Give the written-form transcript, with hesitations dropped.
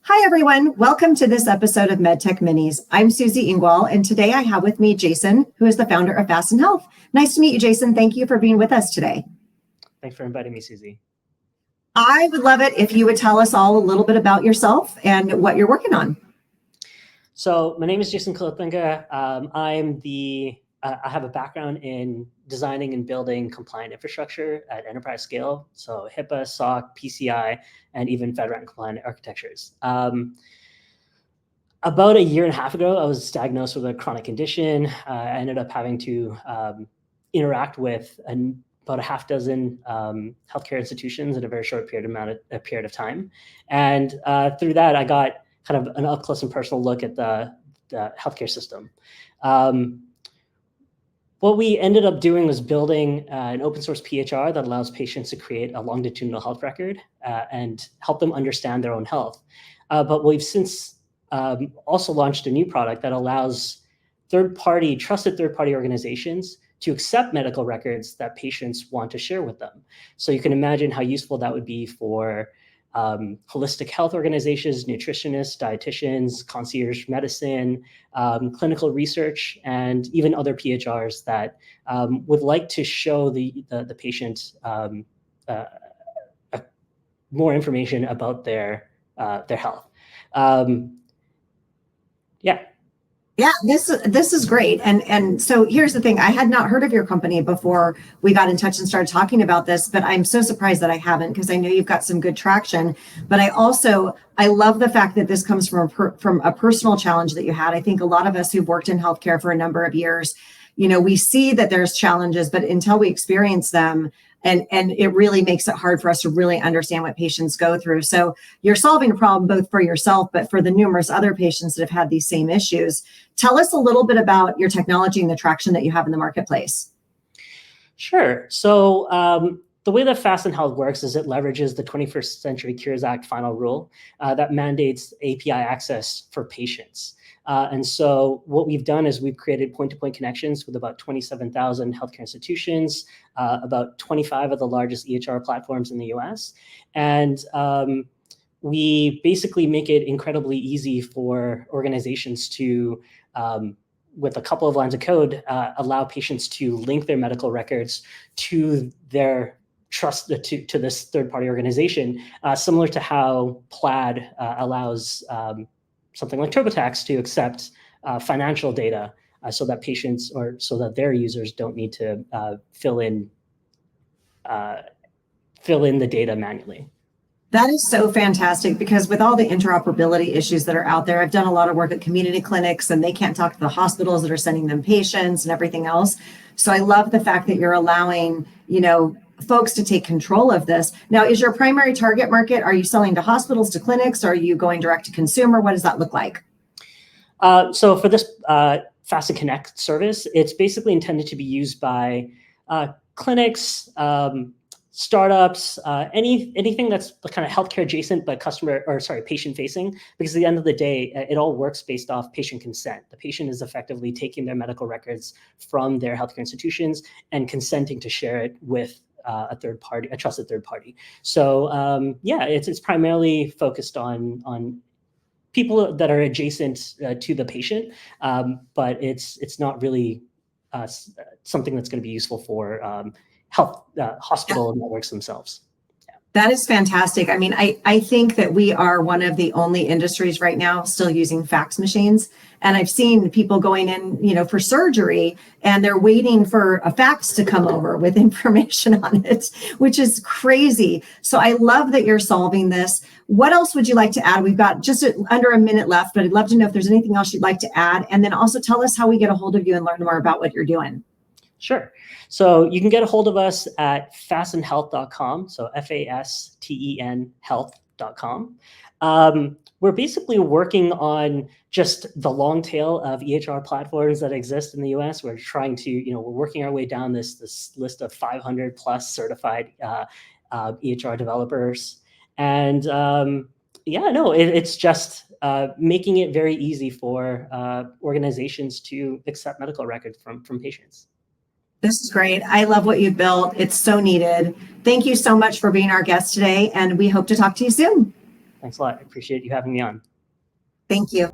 Hi, everyone. Welcome to this episode of MedTech Minis. I'm Susie Ingwall, and today I have with me Jason, who is the founder of Fasten Health. Nice to meet you, Jason. Thank you for being with us today. Thanks for inviting me, Susie. I would love it if you would tell us all a little bit about yourself and what you're working on. So my name is Jason Kalipinga. I have a background in designing and building compliant infrastructure at enterprise scale. So HIPAA, SOC, PCI, and even FedRAMP compliant architectures. About a year and a half ago, I was diagnosed with a chronic condition. I ended up having to interact with about a half dozen healthcare institutions in a very short period of time. And through that, I got kind of an up close and personal look at the healthcare system. What we ended up doing was building an open source PHR that allows patients to create a longitudinal health record and help them understand their own health. But we've since also launched a new product that allows trusted third-party organizations to accept medical records that patients want to share with them. So you can imagine how useful that would be for holistic health organizations, nutritionists, dietitians, concierge medicine, clinical research, and even other PHRs that would like to show the patient more information about their health. Yeah, this is great. And so here's the thing. I had not heard of your company before we got in touch and started talking about this, but I'm so surprised that I haven't, because I know you've got some good traction. But I love the fact that this comes from a personal challenge that you had. I think a lot of us who've worked in healthcare for a number of years, we see that there's challenges, but until we experience them, and it really makes it hard for us to really understand what patients go through. So you're solving a problem both for yourself, but for the numerous other patients that have had these same issues. Tell us a little bit about your technology and the traction that you have in the marketplace. Sure. So the way that Fasten Health works is it leverages the 21st Century Cures Act final rule that mandates API access for patients. And so what we've done is we've created point-to-point connections with about 27,000 healthcare institutions, about 25 of the largest EHR platforms in the US. And we basically make it incredibly easy for organizations to, with a couple of lines of code, allow patients to link their medical records to their to this third-party organization, similar to how Plaid allows something like TurboTax to accept financial data so that patients or so that their users don't need to fill in the data manually. That is so fantastic, because with all the interoperability issues that are out there, I've done a lot of work at community clinics and they can't talk to the hospitals that are sending them patients and everything else. So I love the fact that you're allowing, folks to take control of this. Now, is your primary target market, are you selling to hospitals, to clinics? Are you going direct to consumer? What does that look like? So for this Fasten Connect service, it's basically intended to be used by clinics, startups, anything that's kind of healthcare adjacent, but patient facing, because at the end of the day, it all works based off patient consent. The patient is effectively taking their medical records from their healthcare institutions and consenting to share it with a trusted third party. So it's primarily focused on people that are adjacent to the patient, but it's not really something that's going to be useful for hospital networks themselves. That is fantastic. I mean, I think that we are one of the only industries right now still using fax machines. And I've seen people going in, for surgery, and they're waiting for a fax to come over with information on it, which is crazy. So I love that you're solving this. What else would you like to add? We've got just under a minute left, but I'd love to know if there's anything else you'd like to add. And then also tell us how we get a hold of you and learn more about what you're doing. Sure. So you can get a hold of us at fastenhealth.com. So FASTEN health.com. We're basically working on just the long tail of EHR platforms that exist in the US. We're trying to, we're working our way down this list of 500 plus certified EHR developers. And it's just making it very easy for organizations to accept medical records from patients. This is great. I love what you've built. It's so needed. Thank you so much for being our guest today, and we hope to talk to you soon. Thanks a lot. I appreciate you having me on. Thank you.